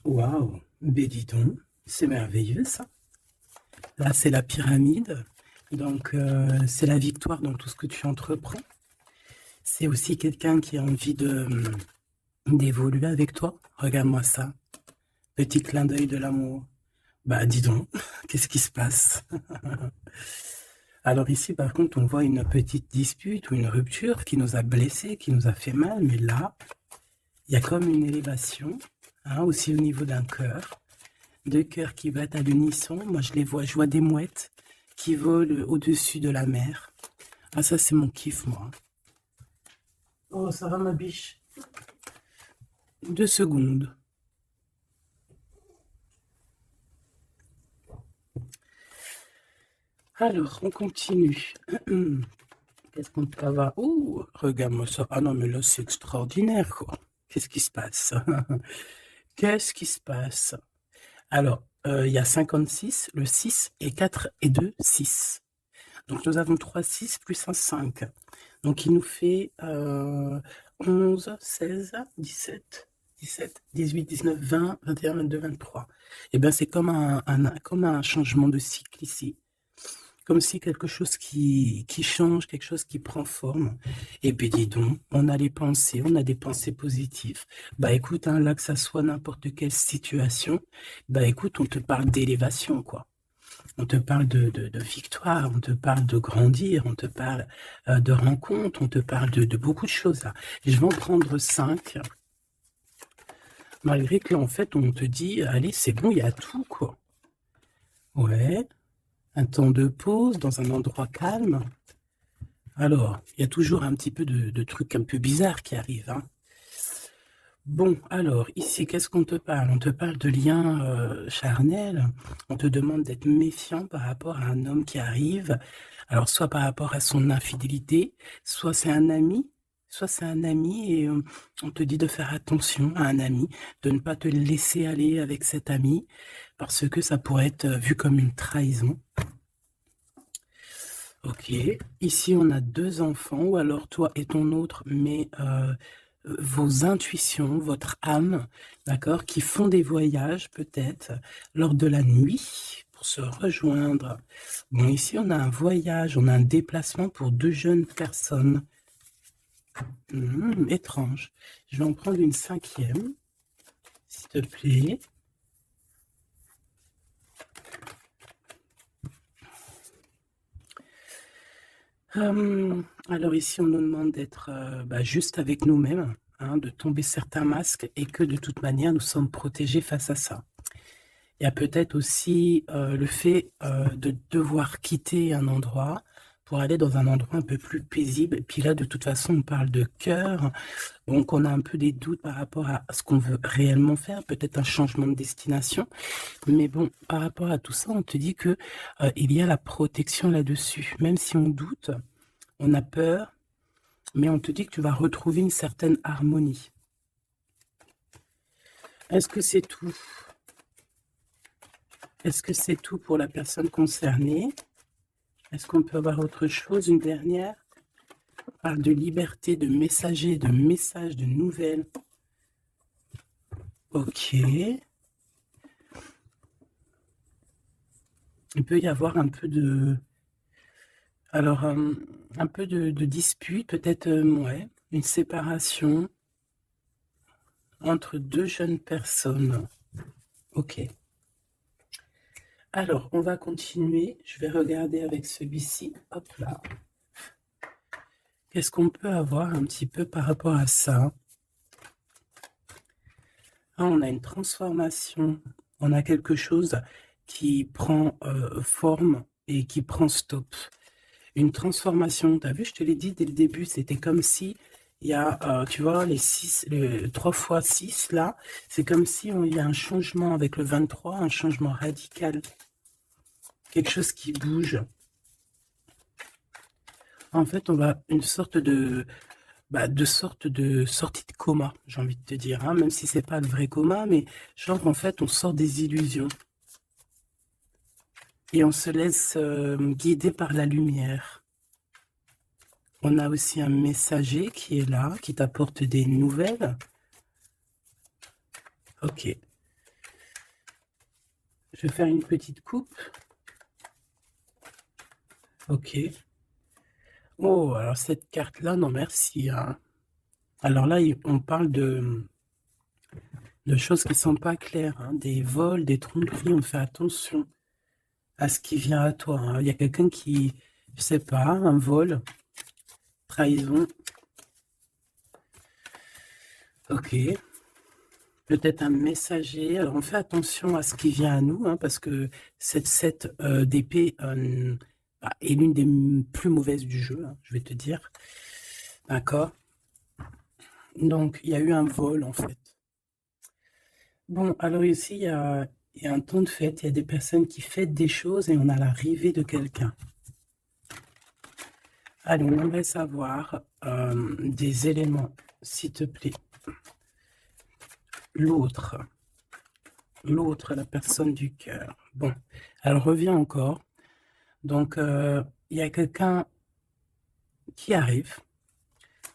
Waouh, mais dis donc, c'est merveilleux ça. Là, c'est la pyramide. Donc, c'est la victoire dans tout ce que tu entreprends. C'est aussi quelqu'un qui a envie d'évoluer avec toi. Regarde-moi ça. Petit clin d'œil de l'amour. Bah, dis donc, qu'est-ce qui se passe? Alors ici, par contre, on voit une petite dispute ou une rupture qui nous a blessés, qui nous a fait mal. Mais là, il y a comme une élévation, hein, aussi au niveau d'un cœur. Deux cœurs qui battent à l'unisson. Moi, je vois des mouettes qui volent au-dessus de la mer. Ah, ça, c'est mon kiff, moi. Oh, ça va, ma biche? 2 secondes. Alors, on continue. Qu'est-ce qu'on peut avoir? Oh, regarde-moi ça. Ah non, mais là, c'est extraordinaire, quoi. Qu'est-ce qui se passe? Qu'est-ce qui se passe? Alors, il y a 56, le 6 et 4 et 2, 6. Donc, nous avons 3 6 plus un 5. Donc, il nous fait 11, 16, 17, 17, 18, 19, 20, 21, 22, 23. Et bien, c'est comme comme un changement de cycle ici. Comme si quelque chose qui change, quelque chose qui prend forme. Et puis dis donc, on a les pensées, on a des pensées positives. Bah écoute, hein, là que ça soit n'importe quelle situation, bah écoute, on te parle d'élévation, quoi. On te parle de victoire, on te parle de grandir, on te parle de rencontre, on te parle de beaucoup de choses là. Et je vais en prendre 5, malgré que en fait on te dit, allez, c'est bon, il y a tout, quoi. Ouais, un temps de pause dans un endroit calme. Alors, il y a toujours un petit peu de trucs un peu bizarres qui arrivent, hein. Bon, alors, ici, qu'est-ce qu'on te parle? On te parle de liens charnels. On te demande d'être méfiant par rapport à un homme qui arrive. Alors, soit par rapport à son infidélité, soit c'est un ami et on te dit de faire attention à un ami, de ne pas te laisser aller avec cet ami parce que ça pourrait être vu comme une trahison. Ok, ici on a 2 enfants, ou alors toi et ton autre, mais vos intuitions, votre âme, d'accord, qui font des voyages peut-être lors de la nuit pour se rejoindre. Bon, ici on a un voyage, on a un déplacement pour 2 jeunes personnes. Étrange. Je vais en prendre une 5e, s'il te plaît. Alors ici, on nous demande d'être juste avec nous-mêmes, hein, de tomber certains masques et que de toute manière, nous sommes protégés face à ça. Il y a peut-être aussi le fait de devoir quitter un endroit pour aller dans un endroit un peu plus paisible. Et puis là, de toute façon, on parle de cœur, donc on a un peu des doutes par rapport à ce qu'on veut réellement faire, peut-être un changement de destination. Mais bon, par rapport à tout ça, on te dit que il y a la protection là-dessus. Même si on doute, on a peur, mais on te dit que tu vas retrouver une certaine harmonie. Est-ce que c'est tout? Est-ce que c'est tout pour la personne concernée? Est-ce qu'on peut avoir autre chose, une dernière? On parle de liberté, de messager, de messages, de nouvelles. Ok. Il peut y avoir un peu de... Alors, un peu de dispute, peut-être, ouais, une séparation entre 2 jeunes personnes. Ok. Alors, on va continuer. Je vais regarder avec celui-ci. Hop là. Qu'est-ce qu'on peut avoir un petit peu par rapport à ça? Ah, on a une transformation. On a quelque chose qui prend forme et qui prend stop. Une transformation. Tu as vu, je te l'ai dit dès le début, c'était comme si il y a, tu vois, les 3 fois 6 là, c'est comme si il y a un changement avec le 23, un changement radical. Quelque chose qui bouge. En fait, on va une sorte de sortie de coma, j'ai envie de te dire, hein, même si c'est pas le vrai coma, mais genre en fait on sort des illusions et on se laisse guider par la lumière. On a aussi un messager qui est là, qui t'apporte des nouvelles. Ok. Je vais faire une petite coupe. Ok. Oh, alors cette carte-là, non merci, hein. Alors là, on parle de choses qui ne sont pas claires, hein. Des vols, des tromperies, on fait attention à ce qui vient à toi, hein. Il y a quelqu'un qui, je sais pas, un vol, trahison. Ok. Peut-être un messager. Alors on fait attention à ce qui vient à nous, hein, parce que cette 7 d'épée est l'une des plus mauvaises du jeu, hein, je vais te dire. D'accord. Donc il y a eu un vol en fait. Bon, alors ici il y a un temps de fête, il y a des personnes qui fêtent des choses et on a l'arrivée de quelqu'un. Allez, on aimerait savoir des éléments, s'il te plaît. L'autre, la personne du cœur. Bon, elle revient encore. Donc, il y a quelqu'un qui arrive.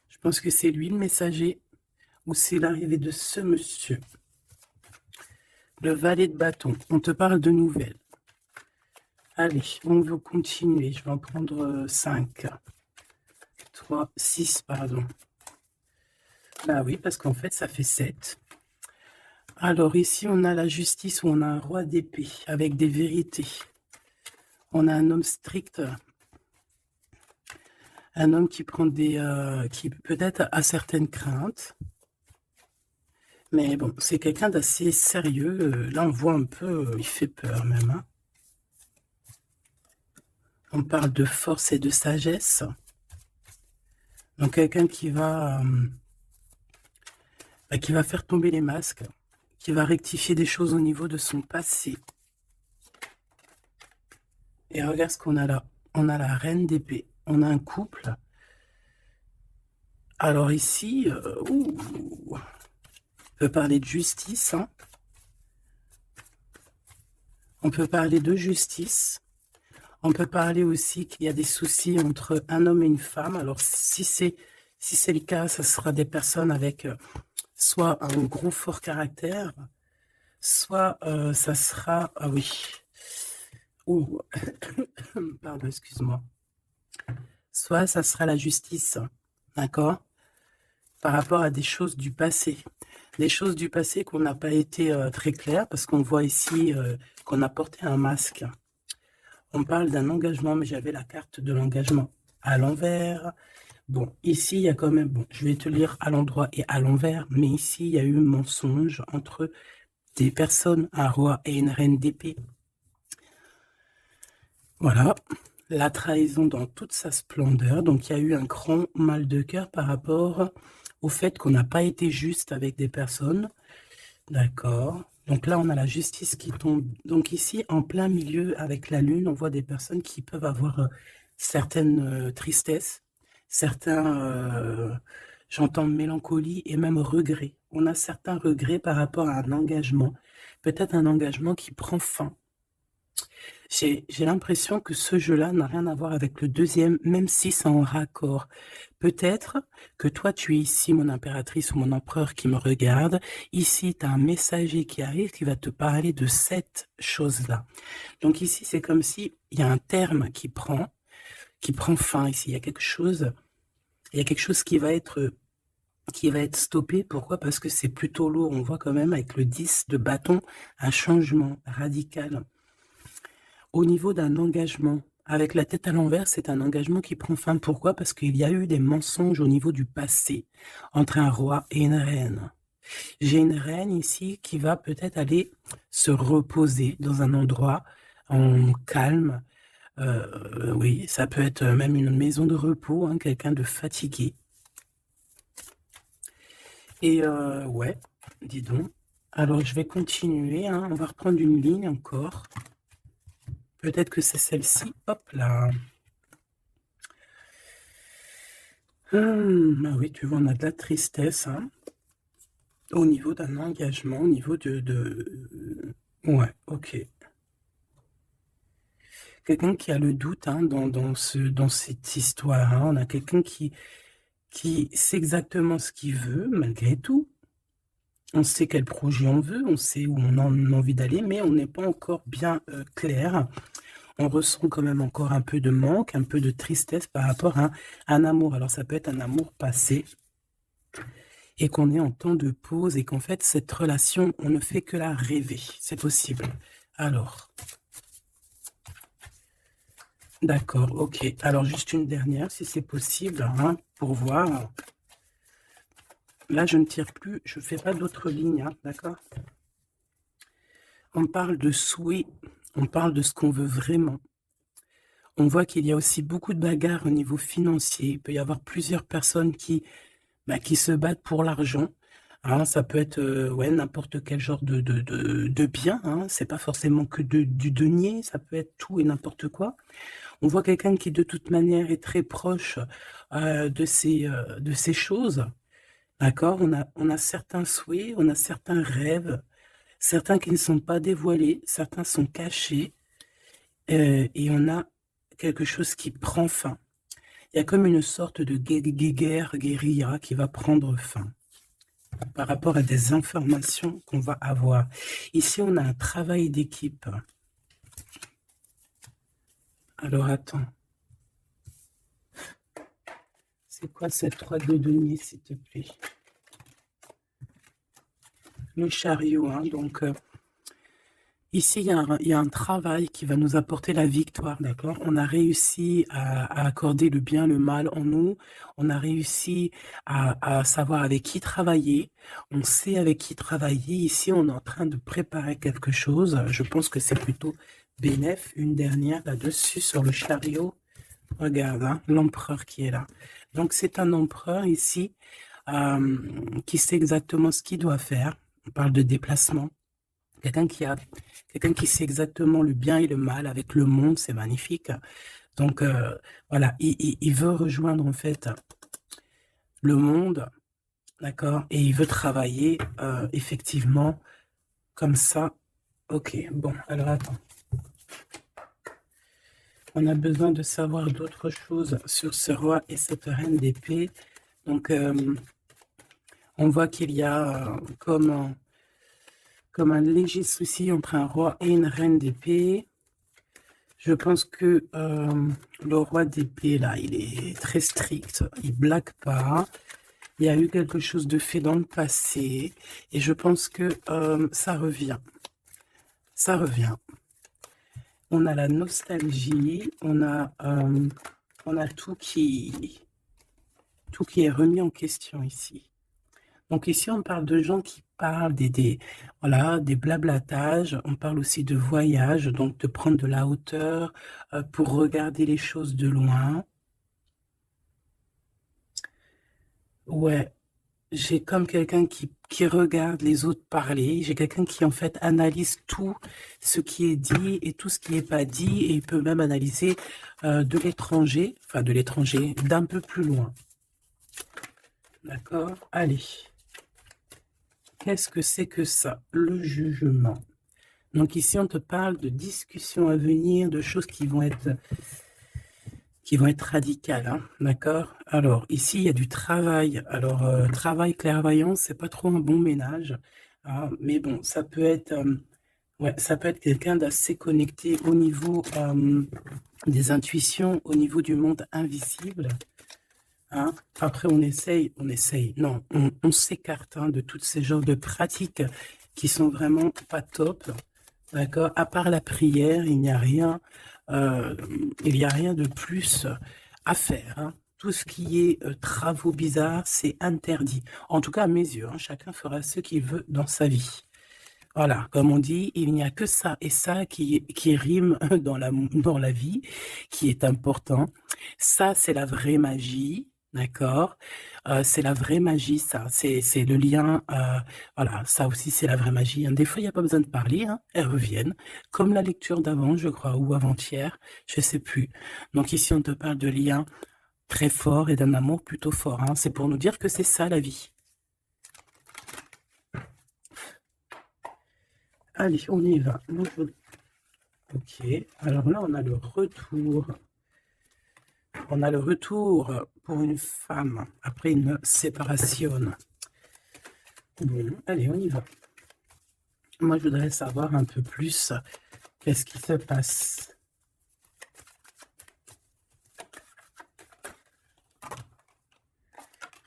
Je pense que c'est lui le messager ou c'est l'arrivée de ce monsieur. Le valet de bâton. On te parle de nouvelles. Allez, on veut continuer. Je vais en prendre 5. 3, 6, pardon. Bah oui, parce qu'en fait, ça fait 7. Alors ici, on a la justice où on a un roi d'épée avec des vérités. On a un homme strict. Un homme qui prend qui peut-être a certaines craintes. Mais bon, c'est quelqu'un d'assez sérieux. Là, on voit un peu, il fait peur même, hein. On parle de force et de sagesse. Donc, quelqu'un qui va faire tomber les masques, qui va rectifier des choses au niveau de son passé. Et regarde ce qu'on a là. On a la reine d'épée. On a un couple. Alors ici, on peut parler de justice, hein. On peut parler de justice. On peut parler aussi qu'il y a des soucis entre un homme et une femme. Alors, si c'est le cas, ça sera des personnes avec soit un gros fort caractère, soit ça sera... Ah oui. Ouh. Pardon, excuse-moi. Soit ça sera la justice, d'accord? Par rapport à des choses du passé. Des choses du passé qu'on n'a pas été très claires, parce qu'on voit ici qu'on a porté un masque. On parle d'un engagement, mais j'avais la carte de l'engagement à l'envers. Bon, ici, il y a quand même... Bon, je vais te lire à l'endroit et à l'envers, mais ici, il y a eu un mensonge entre des personnes, un roi et une reine d'épée. Voilà, la trahison dans toute sa splendeur. Donc, il y a eu un grand mal de cœur par rapport au fait qu'on n'a pas été juste avec des personnes. D'accord. Donc là, on a la justice qui tombe. Donc ici, en plein milieu, avec la lune, on voit des personnes qui peuvent avoir certaines tristesses, certains, j'entends mélancolie et même regret. On a certains regrets par rapport à un engagement, peut-être un engagement qui prend fin. J'ai l'impression que ce jeu-là n'a rien à voir avec le deuxième, même si c'est en raccord. Peut-être que toi, tu es ici, mon impératrice ou mon empereur qui me regarde. Ici, tu as un messager qui arrive qui va te parler de cette chose-là. Donc ici, c'est comme si il y a un terme qui prend fin ici. Il y a quelque chose qui va être stoppé. Pourquoi? Parce que c'est plutôt lourd. On voit quand même avec le 10 de bâton un changement radical. Au niveau d'un engagement, avec la tête à l'envers, c'est un engagement qui prend fin. Pourquoi? Parce qu'il y a eu des mensonges au niveau du passé entre un roi et une reine. J'ai une reine ici qui va peut-être aller se reposer dans un endroit en calme. Oui, ça peut être même une maison de repos, hein, quelqu'un de fatigué. Et ouais, dis donc. Alors, je vais continuer, hein, on va reprendre une ligne encore. Peut-être que c'est celle-ci. Hop là. Ah oui, tu vois, on a de la tristesse, hein, au niveau d'un engagement, au niveau Ouais, ok. Quelqu'un qui a le doute, hein, dans cette histoire, hein. On a quelqu'un qui sait exactement ce qu'il veut, malgré tout. On sait quel projet on veut, on sait où on a envie d'aller, mais on n'est pas encore bien clair. On ressent quand même encore un peu de manque, un peu de tristesse par rapport à un amour. Alors ça peut être un amour passé et qu'on est en temps de pause et qu'en fait cette relation, on ne fait que la rêver. C'est possible. Alors, d'accord, ok. Alors juste une dernière si c'est possible, hein, pour voir. Là, je ne tire plus, je ne fais pas d'autres lignes, hein, d'accord? On parle de souhait, on parle de ce qu'on veut vraiment. On voit qu'il y a aussi beaucoup de bagarres au niveau financier. Il peut y avoir plusieurs personnes qui se battent pour l'argent. Hein, ça peut être ouais, n'importe quel genre de bien. Hein. C'est pas forcément que du denier, ça peut être tout et n'importe quoi. On voit quelqu'un qui de toute manière est très proche de ces choses. D'accord, on a certains souhaits, on a certains rêves, certains qui ne sont pas dévoilés, certains sont cachés, et on a quelque chose qui prend fin. Il y a comme une sorte de guerre, guérilla qui va prendre fin par rapport à des informations qu'on va avoir. Ici, on a un travail d'équipe. Alors, attends. C'est quoi cette 3 de denier, s'il te plaît? Le chariot, hein, donc... ici, il y a un travail qui va nous apporter la victoire, d'accord? On a réussi à accorder le bien, le mal en nous. On a réussi à savoir avec qui travailler. On sait avec qui travailler. Ici, on est en train de préparer quelque chose. Je pense que c'est plutôt bénéf. Une dernière là-dessus sur le chariot. Regarde, hein, l'empereur qui est là. Donc, c'est un empereur ici qui sait exactement ce qu'il doit faire. On parle de déplacement. Quelqu'un qui sait exactement le bien et le mal avec le monde, c'est magnifique. Donc, voilà, il veut rejoindre en fait le monde, d'accord? Et il veut travailler effectivement comme ça. Ok, bon, alors attends. On a besoin de savoir d'autres choses sur ce roi et cette reine d'épée. Donc, on voit qu'il y a comme un léger souci entre un roi et une reine d'épée. Je pense que le roi d'épée, là, il est très strict, il blague pas. Il y a eu quelque chose de fait dans le passé et je pense que ça revient. Ça revient. On a la nostalgie, on a tout qui est remis en question ici. Donc ici, on parle de gens qui parlent voilà, des blablatages. On parle aussi de voyage, donc de prendre de la hauteur pour regarder les choses de loin. Ouais, j'ai comme quelqu'un qui regarde les autres parler. J'ai quelqu'un qui, en fait, analyse tout ce qui est dit et tout ce qui n'est pas dit. Et il peut même analyser de l'étranger, enfin de l'étranger, d'un peu plus loin. D'accord? Allez. Qu'est-ce que c'est que ça? Le jugement. Donc ici, on te parle de discussions à venir, de choses qui vont être radicales, hein, d'accord? Alors ici, il y a du travail. Alors travail clairvoyance, c'est pas trop un bon ménage, hein, mais bon, ça peut être, ouais, ça peut être quelqu'un d'assez connecté au niveau des intuitions, au niveau du monde invisible. Hein. Après, on essaye, non, on s'écarte de tous ces genres de pratiques qui sont vraiment pas top, d'accord? À part la prière, il n'y a rien, de plus à faire. Hein. Tout ce qui est travaux bizarres, c'est interdit. En tout cas, à mes yeux, hein, chacun fera ce qu'il veut dans sa vie. Voilà, comme on dit, il n'y a que ça et ça qui rime dans la vie, qui est important. Ça, c'est la vraie magie, d'accord? C'est la vraie magie, ça. C'est le lien, voilà, ça aussi, c'est la vraie magie. Hein. Des fois, il n'y a pas besoin de parler, hein, elles reviennent. Comme la lecture d'avant, je crois, ou avant-hier, je sais plus. Donc ici, on te parle de liens très forts et d'un amour plutôt fort. Hein. C'est pour nous dire que c'est ça, la vie. Allez, on y va. Ok, alors là, on a le retour. On a le retour pour une femme après une séparation. Bon, allez, on y va. Moi, je voudrais savoir un peu plus qu'est-ce qui se passe.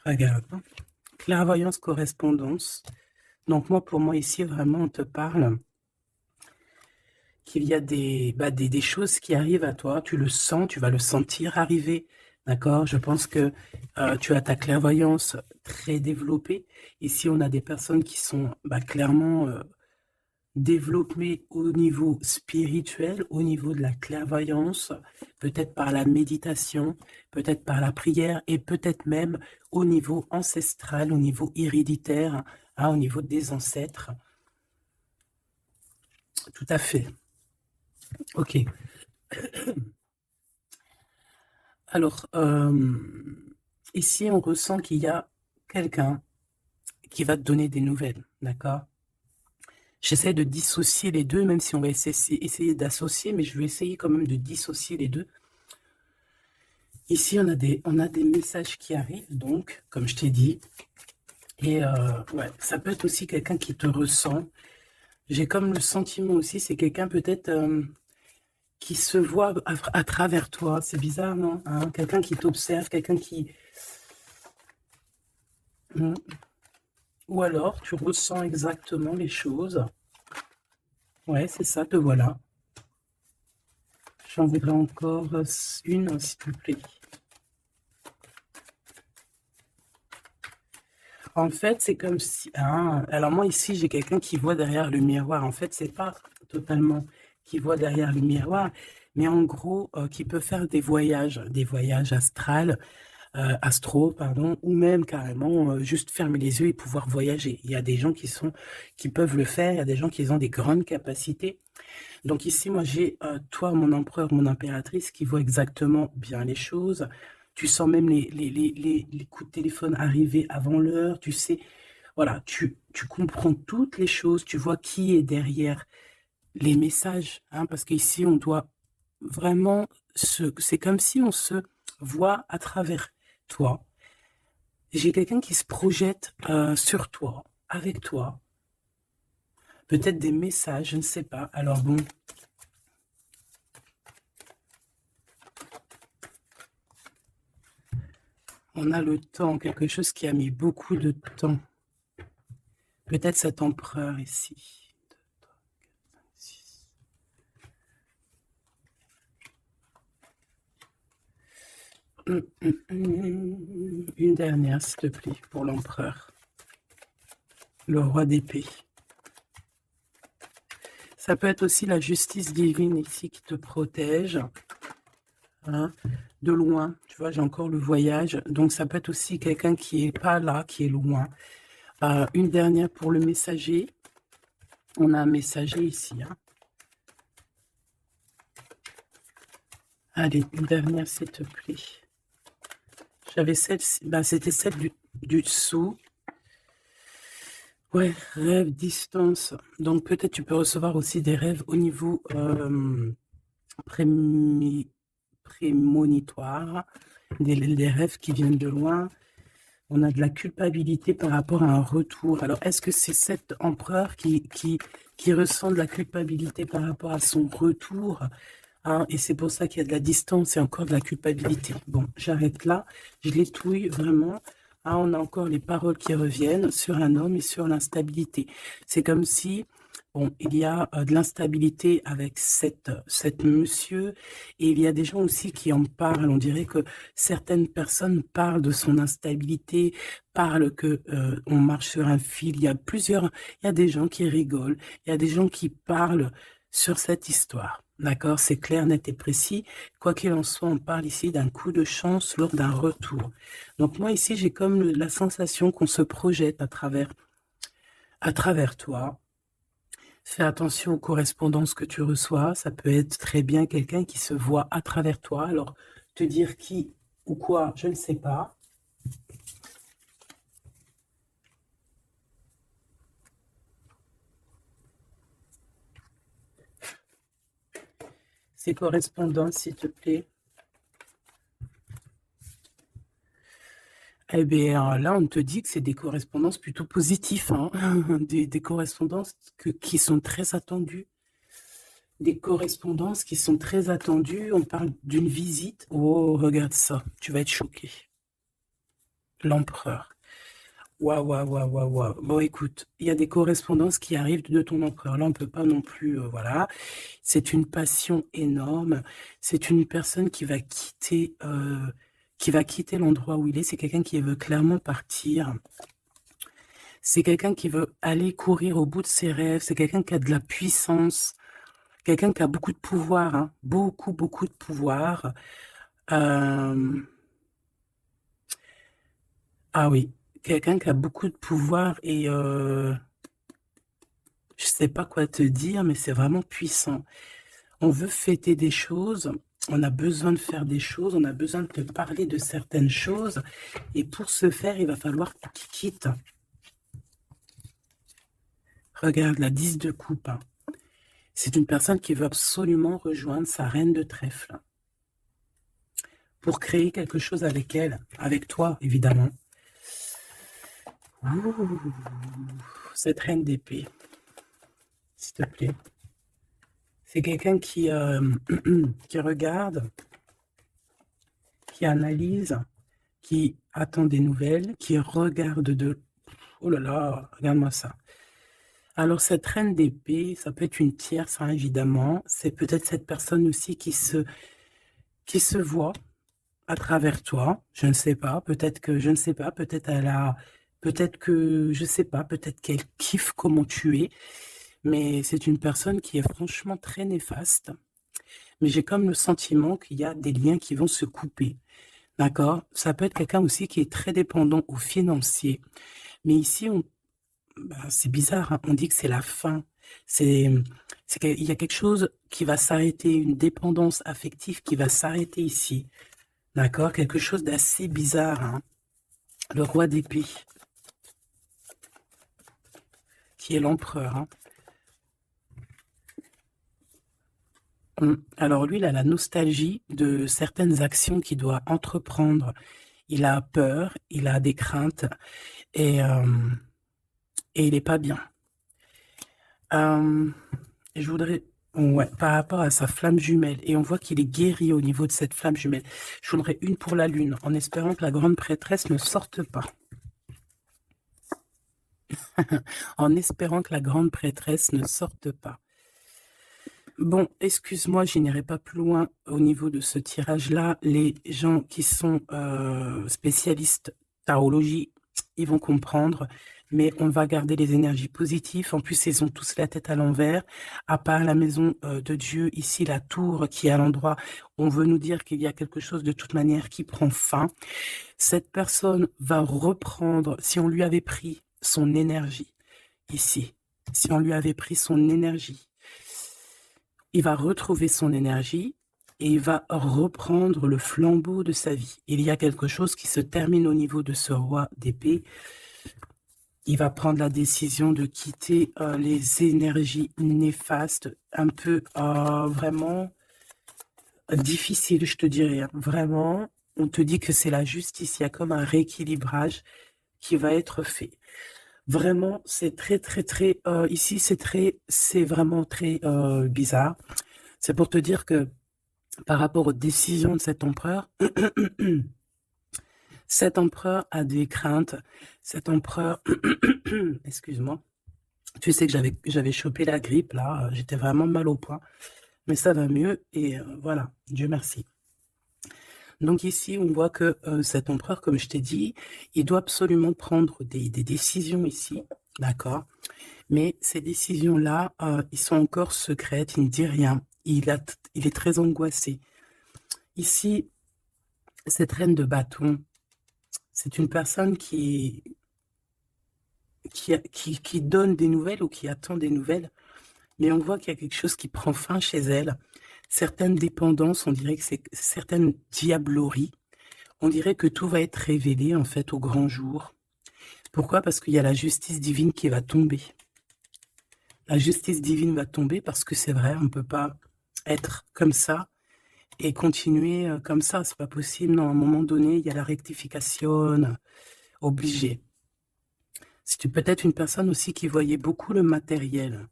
Regarde, hein. Clairvoyance, correspondance. Donc moi, pour moi, ici, vraiment, on te parle qu'il y a des choses qui arrivent à toi. Tu le sens, tu vas le sentir arriver. D'accord? Je pense que tu as ta clairvoyance très développée. Ici, on a des personnes qui sont clairement développées au niveau spirituel, au niveau de la clairvoyance, peut-être par la méditation, peut-être par la prière et peut-être même au niveau ancestral, au niveau héréditaire, hein, au niveau des ancêtres. Tout à fait. Ok. Alors, ici, on ressent qu'il y a quelqu'un qui va te donner des nouvelles, d'accord? J'essaie de dissocier les deux, même si on va essayer d'associer, mais je vais essayer quand même de dissocier les deux. Ici, on a des messages qui arrivent, donc, comme je t'ai dit, et ouais, ça peut être aussi quelqu'un qui te ressent. J'ai comme le sentiment aussi, c'est quelqu'un peut-être qui se voit à travers toi. C'est bizarre, non? Hein, quelqu'un qui t'observe, quelqu'un qui... Ou alors, tu ressens exactement les choses. Ouais, c'est ça, te voilà. J'en voudrais encore une, s'il te plaît. En fait, c'est comme si... Ah, alors moi, ici, j'ai quelqu'un qui voit derrière le miroir. En fait, c'est pas totalement qui voit derrière le miroir, mais en gros, qui peut faire des voyages astro, pardon, ou même carrément juste fermer les yeux et pouvoir voyager. Il y a des gens qui peuvent le faire, il y a des gens qui ont des grandes capacités. Donc ici, moi, j'ai toi, mon empereur, mon impératrice, qui voit exactement bien les choses. Tu sens même les coups de téléphone arriver avant l'heure. Tu sais, voilà, tu comprends toutes les choses. Tu vois qui est derrière les messages, hein, parce qu'ici, on doit vraiment c'est comme si on se voit à travers toi. J'ai quelqu'un qui se projette sur toi, avec toi. Peut-être des messages, je ne sais pas. Alors bon, on a le temps, quelque chose qui a mis beaucoup de temps. Peut-être cet empereur ici. 2, 3, 4, 5, 6. Une dernière, s'il te plaît, pour l'empereur. Le roi d'épée. Ça peut être aussi la justice divine ici qui te protège. Hein, de loin, tu vois, j'ai encore le voyage. Donc, ça peut être aussi quelqu'un qui est pas là, qui est loin. Une dernière pour le messager. On a un messager ici. Hein. Allez, une dernière, s'il te plaît. J'avais celle, c'était celle du dessous. Ouais, rêve, distance. Donc, peut-être tu peux recevoir aussi des rêves au niveau prémonitoire, des rêves qui viennent de loin. On a de la culpabilité par rapport à un retour. Alors, est-ce que c'est cet empereur qui ressent de la culpabilité par rapport à son retour, hein, et c'est pour ça qu'il y a de la distance et encore de la culpabilité. Bon, j'arrête là. Je l'étouille vraiment. Hein, on a encore les paroles qui reviennent sur un homme et sur l'instabilité. C'est comme si... Bon, il y a de l'instabilité avec cette monsieur, et il y a des gens aussi qui en parlent. On dirait que certaines personnes parlent de son instabilité, parlent que on marche sur un fil. Il y a des gens qui rigolent, il y a des gens qui parlent sur cette histoire. D'accord, c'est clair, net et précis. Quoi qu'il en soit, on parle ici d'un coup de chance lors d'un retour. Donc moi ici, j'ai comme la sensation qu'on se projette à travers toi. Fais attention aux correspondances que tu reçois. Ça peut être très bien quelqu'un qui se voit à travers toi. Alors, te dire qui ou quoi, je ne sais pas. Ces correspondances, s'il te plaît. Eh bien, là, on te dit que c'est des correspondances plutôt positives, hein. Des correspondances qui sont très attendues. Des correspondances qui sont très attendues. On parle d'une visite. Oh, regarde ça. Tu vas être choqué. L'empereur. Waouh, waouh, waouh, waouh, waouh. Bon, écoute, il y a des correspondances qui arrivent de ton empereur. Là, on ne peut pas non plus, voilà. C'est une passion énorme. C'est une personne qui va quitter l'endroit où il est. C'est quelqu'un qui veut clairement partir. C'est quelqu'un qui veut aller courir au bout de ses rêves. C'est quelqu'un qui a de la puissance. Quelqu'un qui a beaucoup de pouvoir, hein. Beaucoup, beaucoup de pouvoir. Ah oui, quelqu'un qui a beaucoup de pouvoir et je sais pas quoi te dire, mais c'est vraiment puissant. On veut fêter des choses, on a besoin de faire des choses, on a besoin de te parler de certaines choses, et pour ce faire, il va falloir que tu quittes. Regarde, la 10 de coupe, hein. C'est une personne qui veut absolument rejoindre sa reine de trèfle pour créer quelque chose avec elle, avec toi, évidemment. Ouh, cette reine d'épée, s'il te plaît. C'est quelqu'un qui regarde, qui analyse, qui attend des nouvelles, qui regarde de... Oh là là, regarde-moi ça. Alors, cette reine d'épée, ça peut être une tierce, hein, évidemment. C'est peut-être cette personne aussi qui se voit à travers toi. Je ne sais pas. Peut-être que, je ne sais pas. Peut-être elle a... Peut-être que, je sais pas. Peut-être qu'elle kiffe comment tu es. Mais c'est une personne qui est franchement très néfaste. Mais j'ai comme le sentiment qu'il y a des liens qui vont se couper. D'accord? Ça peut être quelqu'un aussi qui est très dépendant au financier. Mais ici, c'est bizarre, hein, on dit que c'est la fin. Il y a quelque chose qui va s'arrêter, une dépendance affective qui va s'arrêter ici. D'accord? Quelque chose d'assez bizarre, hein. Le roi d'épée, qui est l'empereur, hein. Alors lui, il a la nostalgie de certaines actions qu'il doit entreprendre. Il a peur, il a des craintes et il n'est pas bien. Je voudrais, ouais, par rapport à sa flamme jumelle, et on voit qu'il est guéri au niveau de cette flamme jumelle. Je voudrais une pour la lune, en espérant que la grande prêtresse ne sorte pas. En espérant que la grande prêtresse ne sorte pas. Bon, excuse-moi, je n'irai pas plus loin au niveau de ce tirage-là. Les gens qui sont spécialistes tarologie, ils vont comprendre, mais on va garder les énergies positives. En plus, ils ont tous la tête à l'envers, à part la maison de Dieu, ici, la tour qui est à l'endroit. On veut nous dire qu'il y a quelque chose de toute manière qui prend fin. Cette personne va reprendre, si on lui avait pris son énergie, ici, si on lui avait pris son énergie, il va retrouver son énergie et il va reprendre le flambeau de sa vie. Il y a quelque chose qui se termine au niveau de ce roi d'épée. Il va prendre la décision de quitter les énergies néfastes, un peu vraiment difficile, je te dirais. Vraiment, on te dit que c'est la justice. Il y a comme un rééquilibrage qui va être fait. Vraiment, c'est très, très, très... ici, c'est vraiment très bizarre. C'est pour te dire que par rapport aux décisions de cet empereur, cet empereur a des craintes. Cet empereur... Excuse-moi. Tu sais que j'avais chopé la grippe, là. J'étais vraiment mal au point. Mais ça va mieux et voilà, Dieu merci. Donc ici, on voit que cet empereur, comme je t'ai dit, il doit absolument prendre des décisions ici, d'accord? Mais ces décisions-là, ils sont encore secrètes, il ne dit rien. Il est très angoissé. Ici, cette reine de bâton, c'est une personne qui donne des nouvelles ou qui attend des nouvelles, mais on voit qu'il y a quelque chose qui prend fin chez elle. Certaines dépendances, on dirait que c'est certaines diableries. On dirait que tout va être révélé, en fait, au grand jour. Pourquoi? Parce qu'il y a la justice divine qui va tomber. La justice divine va tomber parce que c'est vrai, on ne peut pas être comme ça et continuer comme ça, c'est pas possible. Non, à un moment donné, il y a la rectification obligée. C'est peut-être une personne aussi qui voyait beaucoup le matériel.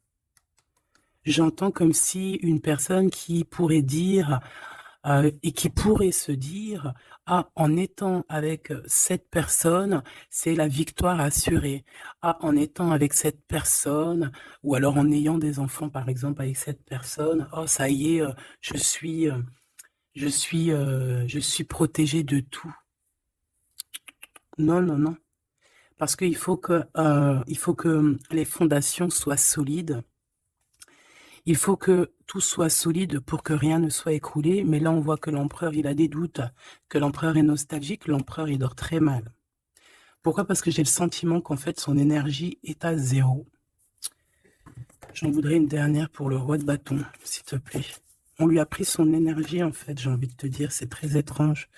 J'entends comme si une personne qui pourrait dire et qui pourrait se dire, ah, en étant avec cette personne, c'est la victoire assurée. Ah, en étant avec cette personne, ou alors en ayant des enfants, par exemple, avec cette personne, oh, ça y est, je suis protégée de tout. Non, non, non. Parce qu'il il faut que les fondations soient solides. Il faut que tout soit solide pour que rien ne soit écroulé. Mais là, on voit que l'empereur, il a des doutes, que l'empereur est nostalgique, l'empereur, il dort très mal. Pourquoi? Parce que j'ai le sentiment qu'en fait, son énergie est à zéro. J'en voudrais une dernière pour le roi de bâton, s'il te plaît. On lui a pris son énergie, en fait, j'ai envie de te dire. C'est très étrange.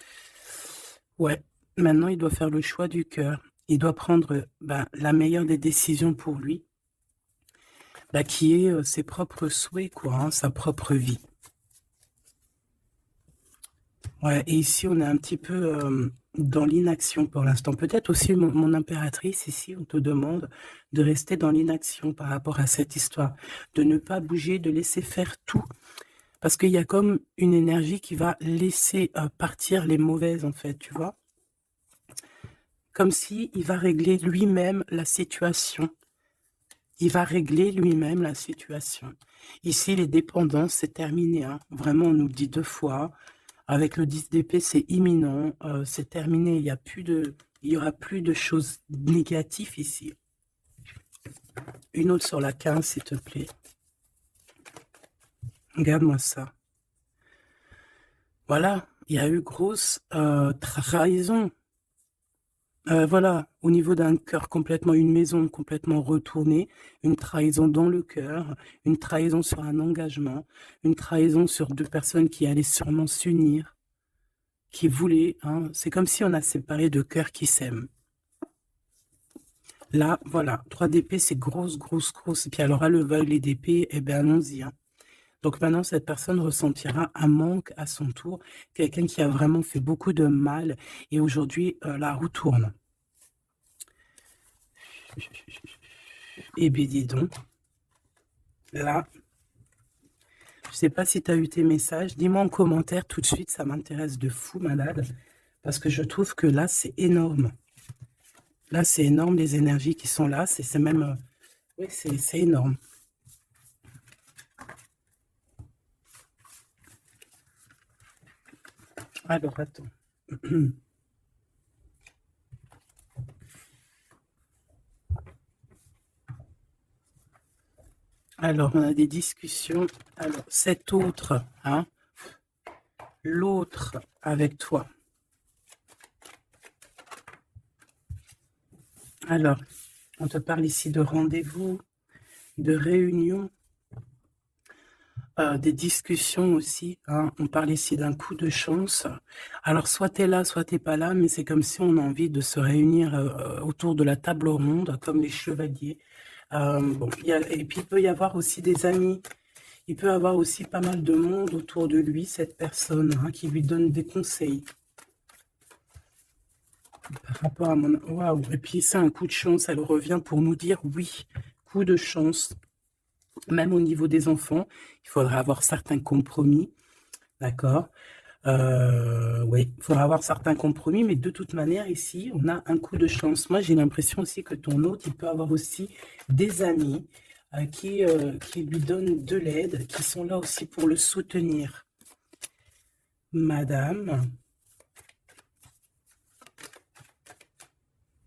Ouais, maintenant, il doit faire le choix du cœur. Il doit prendre la meilleure des décisions pour lui, qui est ses propres souhaits, quoi, hein, sa propre vie. Ouais, et ici, on est un petit peu dans l'inaction pour l'instant. Peut-être aussi, mon impératrice, ici, on te demande de rester dans l'inaction par rapport à cette histoire, de ne pas bouger, de laisser faire tout. Parce qu'il y a comme une énergie qui va laisser partir les mauvaises, en fait, tu vois. Comme si il va régler lui-même la situation. Il va régler lui-même la situation. Ici, les dépendances, c'est terminé. Hein. Vraiment, on nous le dit 2 fois. Avec le 10 d'épée, c'est imminent. C'est terminé. Il y aura plus de choses négatives ici. Une autre sur la 15, s'il te plaît. Regarde-moi ça. Voilà. Il y a eu grosse trahison. Voilà, au niveau d'un cœur complètement, une maison complètement retournée, une trahison dans le cœur, une trahison sur un engagement, une trahison sur 2 personnes qui allaient sûrement s'unir, qui voulaient, hein, c'est comme si on a séparé 2 cœurs qui s'aiment. Là, voilà, 3 d'épée, c'est grosse. Et puis alors, à le valet d'épée, eh bien, allons-y. Hein. Donc maintenant, cette personne ressentira un manque à son tour, quelqu'un qui a vraiment fait beaucoup de mal, et aujourd'hui, la roue tourne. Eh bien, dis donc, là, je sais pas si tu as eu tes messages, dis-moi en commentaire tout de suite, ça m'intéresse de fou malade, parce que je trouve que là, c'est énorme. Là, c'est énorme, les énergies qui sont là, c'est même... oui, c'est énorme. Alors, attends. Alors, on a des discussions. Alors, cet autre, hein, l'autre avec toi. Alors, on te parle ici de rendez-vous, de réunion, des discussions aussi. Hein. On parle ici d'un coup de chance. Alors, soit tu es là, soit tu n'es pas là, mais c'est comme si on a envie de se réunir autour de la table ronde, comme les chevaliers. Bon, et puis, il peut y avoir aussi des amis. Il peut avoir aussi pas mal de monde autour de lui, cette personne, hein, qui lui donne des conseils. Par rapport à mon... Waouh. Et puis, c'est un coup de chance. Elle revient pour nous dire oui, coup de chance. Même au niveau des enfants, il faudra avoir certains compromis. D'accord? Oui, il faudra avoir certains compromis, mais de toute manière, ici, on a un coup de chance. Moi, j'ai l'impression aussi que ton hôte, il peut avoir aussi des amis qui lui donnent de l'aide, qui sont là aussi pour le soutenir. Madame,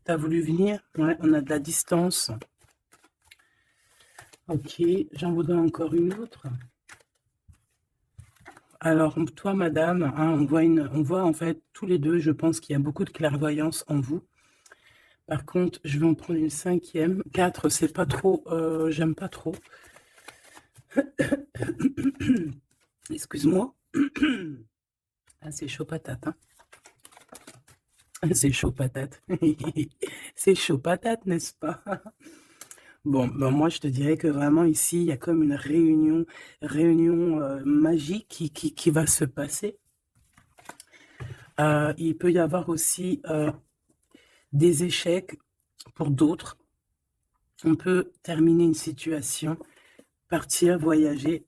t'as voulu venir? Ouais, on a de la distance. Ok, j'en voudrais encore une autre. Alors, toi, madame, hein, on voit en fait tous les deux, je pense qu'il y a beaucoup de clairvoyance en vous. Par contre, je vais en prendre une 5e. 4, c'est pas trop, j'aime pas trop. Excuse-moi. Ah, c'est chaud patate, hein. C'est chaud patate. C'est chaud patate, n'est-ce pas? Bon, ben moi, je te dirais que vraiment ici, il y a comme une réunion magique qui va se passer. Il peut y avoir aussi des échecs pour d'autres. On peut terminer une situation, partir, voyager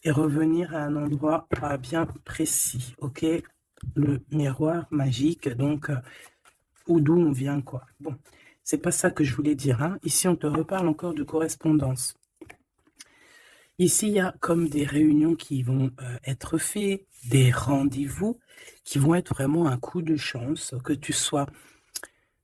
et revenir à un endroit bien précis, ok? Le miroir magique, donc, ou d'où on vient, quoi. Bon, c'est pas ça que je voulais dire, hein. Ici, on te reparle encore de correspondance. Ici, il y a comme des réunions qui vont être faites, des rendez-vous qui vont être vraiment un coup de chance, que tu sois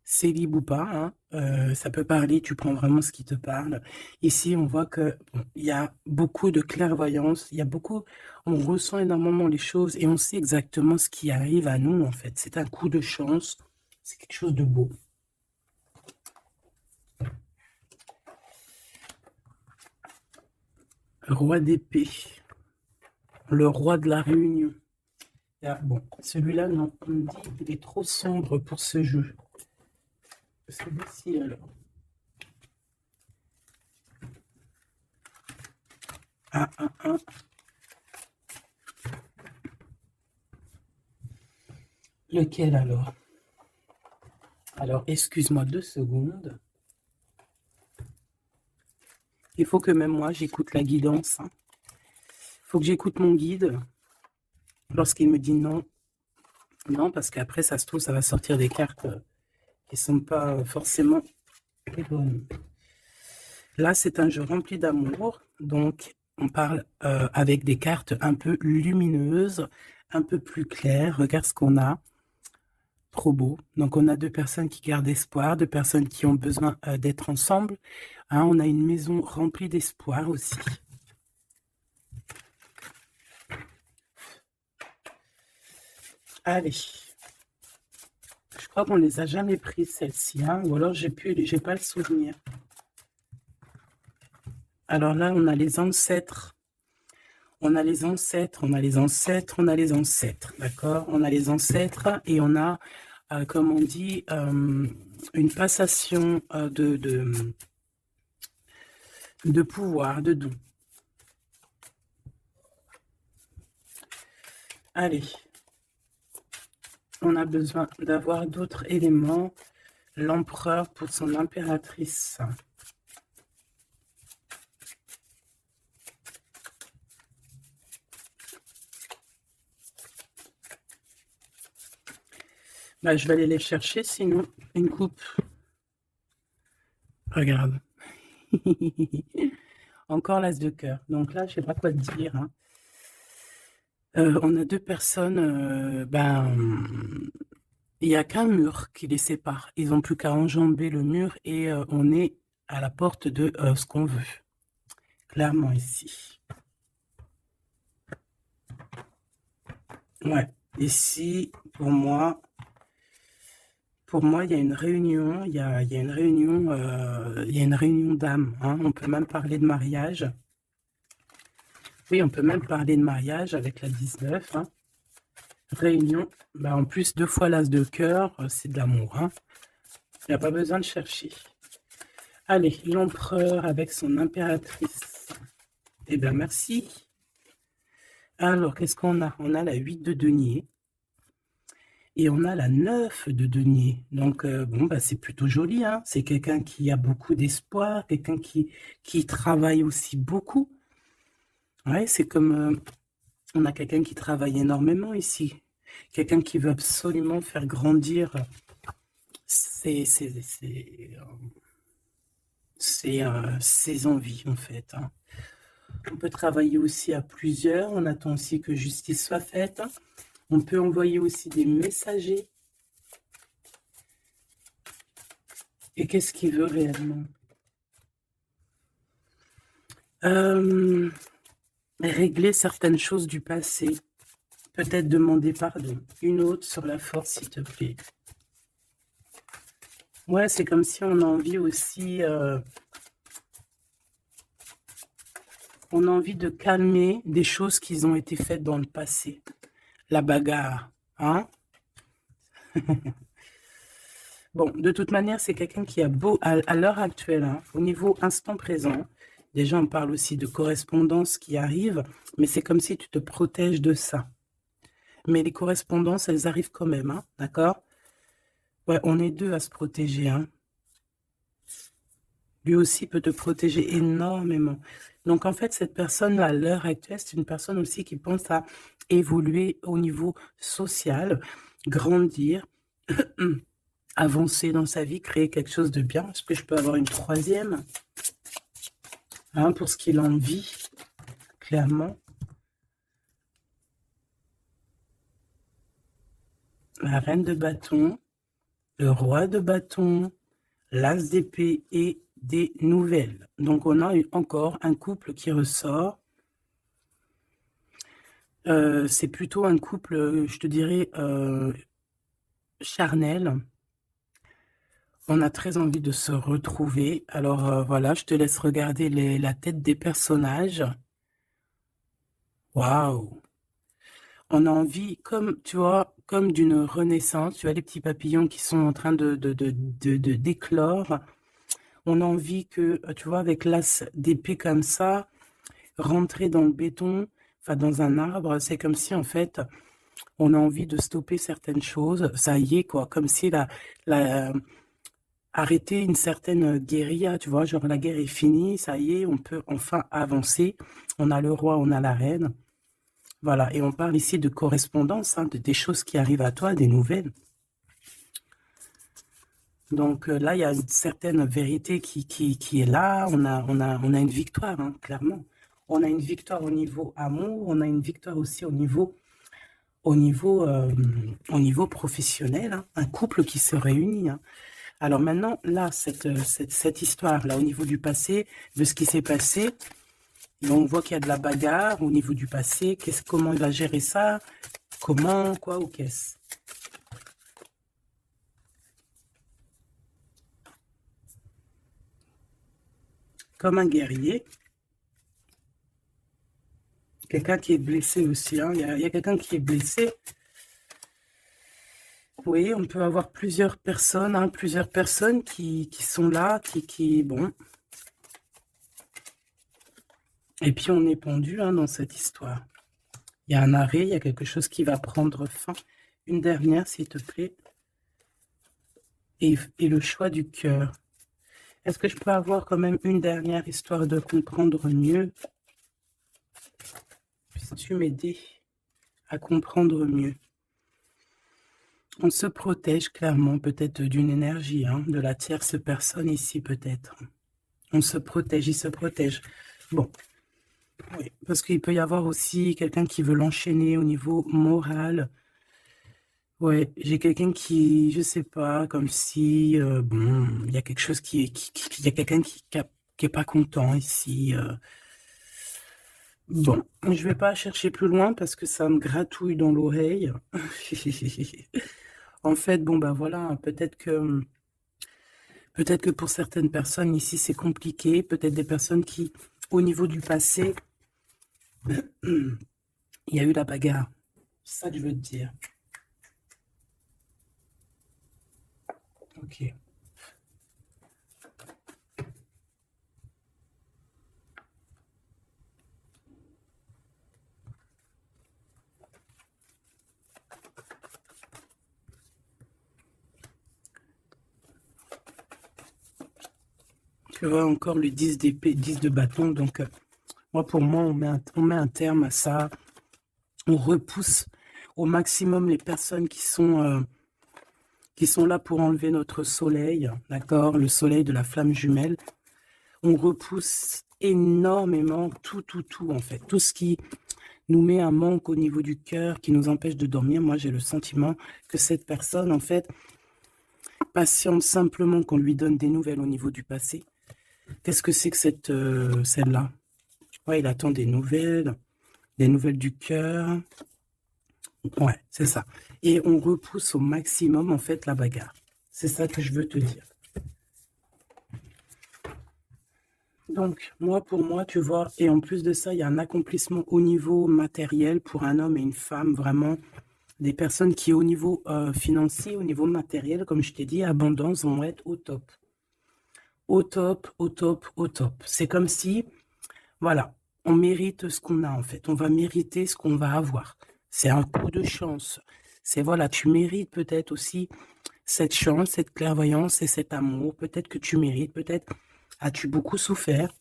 célib ou pas, hein, ça peut parler, tu prends vraiment ce qui te parle. Ici, on voit que bon, il y a beaucoup de clairvoyance, il y a beaucoup, on ressent énormément les choses et on sait exactement ce qui arrive à nous, en fait. C'est un coup de chance, c'est quelque chose de beau. Roi d'épée, le roi de la réunion. Ah, bon, celui-là, non, on me dit qu'il est trop sombre pour ce jeu. Celui-ci, alors. Ah, ah, ah. Lequel alors? Alors, excuse-moi 2 secondes. Il faut que même moi, j'écoute la guidance. Il faut que j'écoute mon guide lorsqu'il me dit non. Non, parce qu'après, ça se trouve, ça va sortir des cartes qui ne sont pas forcément les bonnes. Là, c'est un jeu rempli d'amour. Donc, on parle avec des cartes un peu lumineuses, un peu plus claires. Regarde ce qu'on a. Trop beau. Donc, on a 2 personnes qui gardent espoir, 2 personnes qui ont besoin d'être ensemble. Hein, on a une maison remplie d'espoir aussi. Allez. Je crois qu'on les a jamais prises, celles-ci, hein, ou alors j'ai pas le souvenir. Alors là, on a les ancêtres. On a les ancêtres, on a les ancêtres, on a les ancêtres, d'accord? On a les ancêtres et on a, comme on dit, une passation de pouvoir, de don. Allez. On a besoin d'avoir d'autres éléments. L'empereur pour son impératrice. Bah, je vais aller les chercher, sinon, une coupe. Regarde. Encore l'as de cœur. Donc là, je sais pas quoi te dire. Hein. On a 2 personnes, il n'y a qu'un mur qui les sépare. Ils n'ont plus qu'à enjamber le mur et on est à la porte de ce qu'on veut. Clairement ici. Ouais. Ici, pour moi, il y a une réunion. Il y a une réunion. Il y a une réunion d'âmes. Hein. On peut même parler de mariage. Oui, on peut même parler de mariage avec la 19. Hein. Réunion. Bah, en plus, 2 fois l'as de cœur, c'est de l'amour. Hein. Il n'y a pas besoin de chercher. Allez, l'empereur avec son impératrice. Eh bien, merci. Alors, qu'est-ce qu'on a? On a la 8 de denier. Et on a la 9 de denier. Donc, bon, bah, c'est plutôt joli. Hein. C'est quelqu'un qui a beaucoup d'espoir, quelqu'un qui travaille aussi beaucoup. Ouais, c'est comme... on a quelqu'un qui travaille énormément ici. Quelqu'un qui veut absolument faire grandir ses envies, en fait. Hein. On peut travailler aussi à plusieurs. On attend aussi que justice soit faite. On peut envoyer aussi des messagers. Et qu'est-ce qu'il veut réellement? Régler certaines choses du passé. Peut-être demander pardon. Une autre sur la force, s'il te plaît. Ouais, c'est comme si on a envie aussi... on a envie de calmer des choses qui ont été faites dans le passé. La bagarre, hein? Bon, de toute manière, c'est quelqu'un qui a beau, à l'heure actuelle, hein, au niveau instant présent, déjà on parle aussi de correspondance qui arrive, mais c'est comme si tu te protèges de ça. Mais les correspondances, elles arrivent quand même, hein, d'accord? Ouais, on est deux à se protéger, hein. Lui aussi peut te protéger énormément. Donc, en fait, cette personne-là, à l'heure actuelle, c'est une personne aussi qui pense à évoluer au niveau social, grandir, avancer dans sa vie, créer quelque chose de bien. Est-ce que je peux avoir une troisième, hein, pour ce qu'il en vit, clairement? La reine de bâton, le roi de bâton, l'as d'épée et des nouvelles. Donc, on a encore un couple qui ressort. C'est plutôt un couple, je te dirais, charnel. On a très envie de se retrouver. Alors, voilà, je te laisse regarder la tête des personnages. Waouh! On a envie, comme, tu vois, comme d'une renaissance. Tu vois les petits papillons qui sont en train d'éclore. On a envie que, tu vois, avec l'as d'épée comme ça, rentrer dans le béton, enfin dans un arbre, c'est comme si, en fait, on a envie de stopper certaines choses. Ça y est, quoi, comme si arrêter une certaine guérilla, tu vois, genre la guerre est finie, ça y est, on peut enfin avancer. On a le roi, on a la reine. Voilà, et on parle ici de correspondance, hein, des choses qui arrivent à toi, des nouvelles. Donc là, il y a une certaine vérité qui est là. On a une victoire, hein, clairement. On a une victoire au niveau amour, on a une victoire aussi au niveau professionnel, hein, un couple qui se réunit. Hein. Alors maintenant, là, cette histoire-là, au niveau du passé, de ce qui s'est passé, on voit qu'il y a de la bagarre au niveau du passé. Comment il va gérer ça? Comment, quoi ou qu'est-ce? Comme un guerrier. Quelqu'un qui est blessé aussi. Hein. Il y a quelqu'un qui est blessé. Oui, on peut avoir plusieurs personnes, hein, qui sont là, bon. Et puis on est pendu, hein, dans cette histoire. Il y a un arrêt, il y a quelque chose qui va prendre fin. Une dernière, s'il te plaît. Et le choix du cœur. Est-ce que je peux avoir quand même une dernière histoire de comprendre mieux? Puisses-tu m'aider à comprendre mieux? On se protège clairement peut-être d'une énergie, hein, de la tierce personne ici peut-être. On se protège, il se protège. Bon, oui, parce qu'il peut y avoir aussi quelqu'un qui veut l'enchaîner au niveau moral. Ouais, j'ai quelqu'un qui, je sais pas, comme si, bon, il y a quelque chose il y a quelqu'un qui est pas content ici. Bon, je vais pas chercher plus loin parce que ça me gratouille dans l'oreille. En fait, bon, bah voilà, peut-être que pour certaines personnes ici, c'est compliqué. Peut-être des personnes qui, au niveau du passé, il y a eu la bagarre. C'est ça que je veux te dire. Ok. Tu vois, encore le 10 d'épée, 10 de bâton. Donc, pour moi, on met un terme à ça. On repousse au maximum les personnes qui sont là pour enlever notre soleil, d'accord? Le soleil de la flamme jumelle. On repousse énormément tout, en fait. Tout ce qui nous met un manque au niveau du cœur, qui nous empêche de dormir. Moi, j'ai le sentiment que cette personne, en fait, patiente simplement qu'on lui donne des nouvelles au niveau du passé. Qu'est-ce que c'est que celle-là? Ouais, il attend des nouvelles du cœur. Ouais, c'est ça. Et on repousse au maximum, en fait, la bagarre. C'est ça que je veux te dire. Donc, pour moi, tu vois, et en plus de ça, il y a un accomplissement au niveau matériel pour un homme et une femme, vraiment, Des personnes qui, au niveau financier, au niveau matériel, comme je t'ai dit, abondance, vont être au top. Au top, au top, au top. C'est comme si, voilà, on mérite ce qu'on a en fait. On va mériter ce qu'on va avoir. C'est un coup de chance. C'est voilà, tu mérites peut-être aussi cette chance, cette clairvoyance et cet amour. Peut-être que tu mérites, peut-être as-tu beaucoup souffert.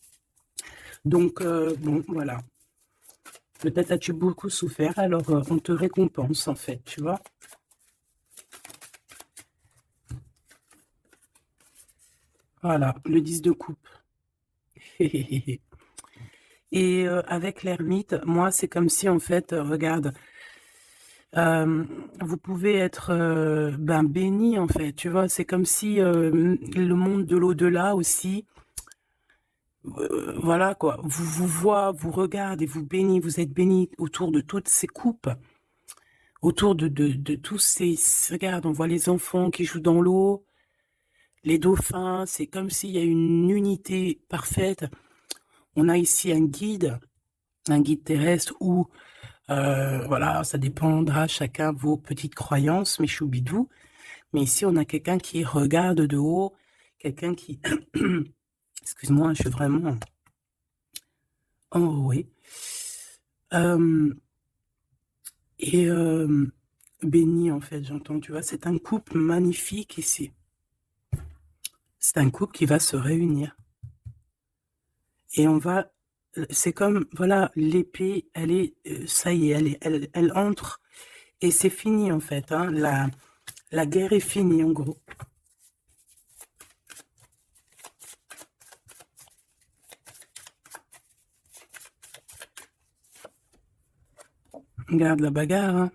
Donc, bon, voilà. Peut-être as-tu beaucoup souffert, alors on te récompense en fait, tu vois. Voilà, le 10 de coupe. Et avec l'ermite, moi, c'est comme si, en fait, regarde, vous pouvez être ben, béni, en fait, tu vois. C'est comme si le monde de l'au-delà aussi, voilà, quoi, vous voit, vous regarde et vous bénit, vous êtes béni autour de toutes ces coupes, autour de tous ces... Regarde, on voit les enfants qui jouent dans l'eau, les dauphins, c'est comme s'il y a une unité parfaite. On a ici un guide terrestre où, voilà, ça dépendra chacun vos petites croyances, mes choubidous. Mais ici, on a quelqu'un qui regarde de haut, quelqu'un qui... Excuse-moi, je suis vraiment... Oh oui. Et béni, en fait, j'entends, tu vois, c'est un couple magnifique ici. C'est un couple qui va se réunir. Et on va... C'est comme, voilà, l'épée, elle est... ça y est, elle entre. Et c'est fini, en fait. Hein, la guerre est finie, en gros. Regarde la bagarre. Hein.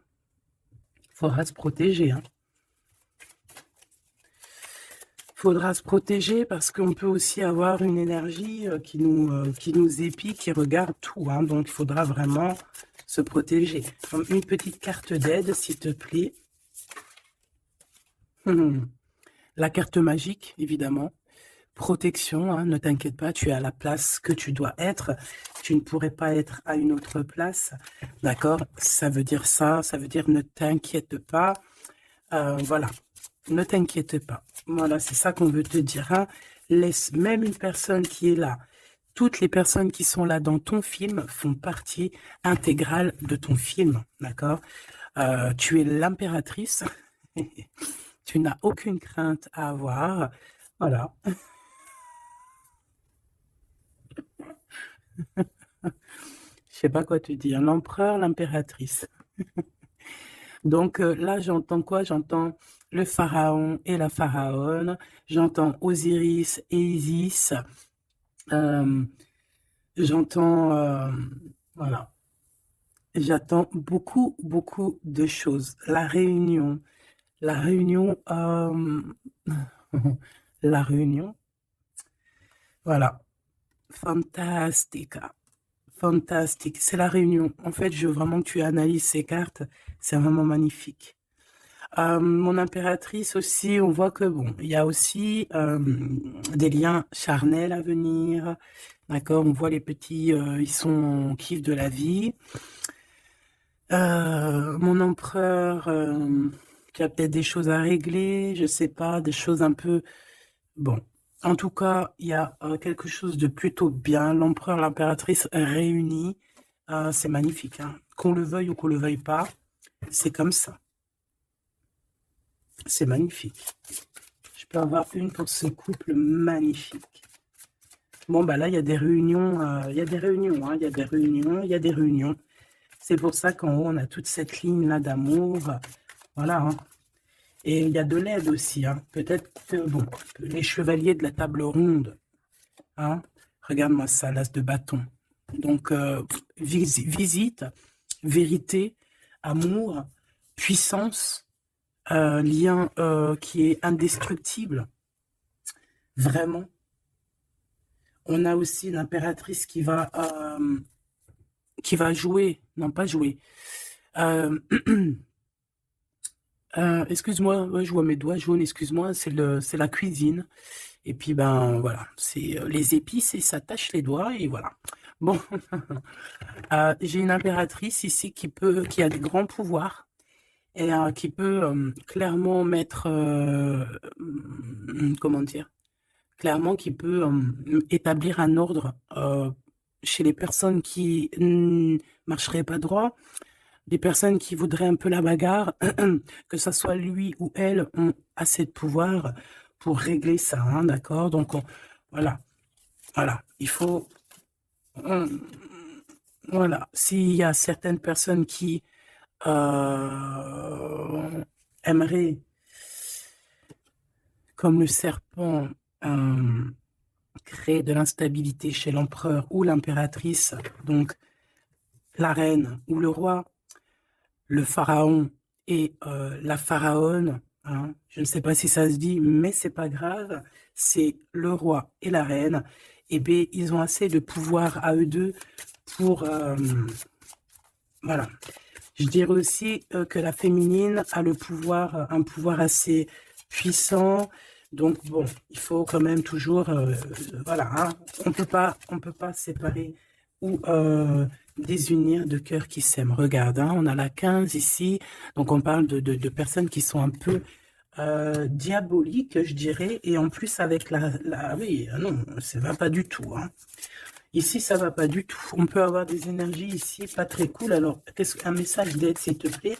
Faudra se protéger. Hein. Faudra se protéger parce qu'on peut aussi avoir une énergie qui nous épie, qui regarde tout. Hein. Donc, il faudra vraiment se protéger. Une petite carte d'aide, s'il te plaît. La carte magique, évidemment. Protection, hein, ne t'inquiète pas, tu es à la place que tu dois être. Tu ne pourrais pas être à une autre place. D'accord? Ça veut dire ça, ça veut dire ne t'inquiète pas. Voilà, ne t'inquiète pas. Voilà, c'est ça qu'on veut te dire. Hein. Laisse même une personne qui est là. Toutes les personnes qui sont là dans ton film font partie intégrale de ton film. D'accord? Tu es l'impératrice. Tu n'as aucune crainte à avoir. Voilà. Je sais pas quoi te dire. L'empereur, l'impératrice. Donc là, j'entends quoi? J'entends le pharaon et la pharaone. J'entends Osiris et Isis. J'entends... voilà. J'attends beaucoup, beaucoup de choses. La réunion. La réunion... la réunion. Voilà. Fantastica. Fantastique. C'est la réunion. En fait, je veux vraiment que tu analyses ces cartes. C'est vraiment magnifique. Mon impératrice aussi, on voit que bon, il y a aussi des liens charnels à venir. D'accord, on voit les petits, ils sont en kiff de la vie. Mon empereur, qui a peut-être des choses à régler, je sais pas, des choses un peu... Bon, en tout cas, il y a quelque chose de plutôt bien. L'empereur, l'impératrice réunis, c'est magnifique. Hein. Qu'on le veuille ou qu'on le veuille pas, c'est comme ça. C'est magnifique. Je peux avoir une pour ce couple magnifique. Bon, bah là, il y a des réunions, il y a des réunions, hein, il y a des réunions, il y a des réunions. C'est pour ça qu'en haut, on a toute cette ligne-là d'amour. Voilà. Hein. Et il y a de l'aide aussi. Hein. Peut-être que, bon, les chevaliers de la table ronde. Hein. Regarde-moi ça, l'as de bâton. Donc, visite, vérité, amour, puissance, lien qui est indestructible. Vraiment. On a aussi l'impératrice qui va jouer, non pas jouer. Excuse-moi, ouais, je vois mes doigts jaunes, excuse-moi, c'est la cuisine. Et puis, ben voilà, c'est les épices et ça tâche les doigts et voilà. Bon, j'ai une impératrice ici qui a des grands pouvoirs et qui peut clairement mettre, comment dire, clairement qui peut établir un ordre chez les personnes qui ne marcheraient pas droit, les personnes qui voudraient un peu la bagarre, que ça soit lui ou elle, ont assez de pouvoir pour régler ça, hein, d'accord? Donc, voilà, voilà, il faut... voilà, s'il y a certaines personnes qui aimeraient, comme le serpent, créer de l'instabilité chez l'empereur ou l'impératrice, donc la reine ou le roi, le pharaon et la pharaone, hein, je ne sais pas si ça se dit, mais c'est pas grave, c'est le roi et la reine, et bien ils ont assez de pouvoir à eux deux pour, voilà. Je dirais aussi que la féminine a le pouvoir, un pouvoir assez puissant. Donc bon, il faut quand même toujours, voilà, hein, on peut pas séparer ou désunir de cœurs qui s'aiment. Regarde, hein, on a la 15 ici, donc on parle de personnes qui sont un peu diaboliques, je dirais, et en plus avec oui, non, ça va pas du tout, hein. Ici, ça va pas du tout. On peut avoir des énergies ici pas très cool. Alors, qu'est-ce qu'un message d'aide, s'il te plaît,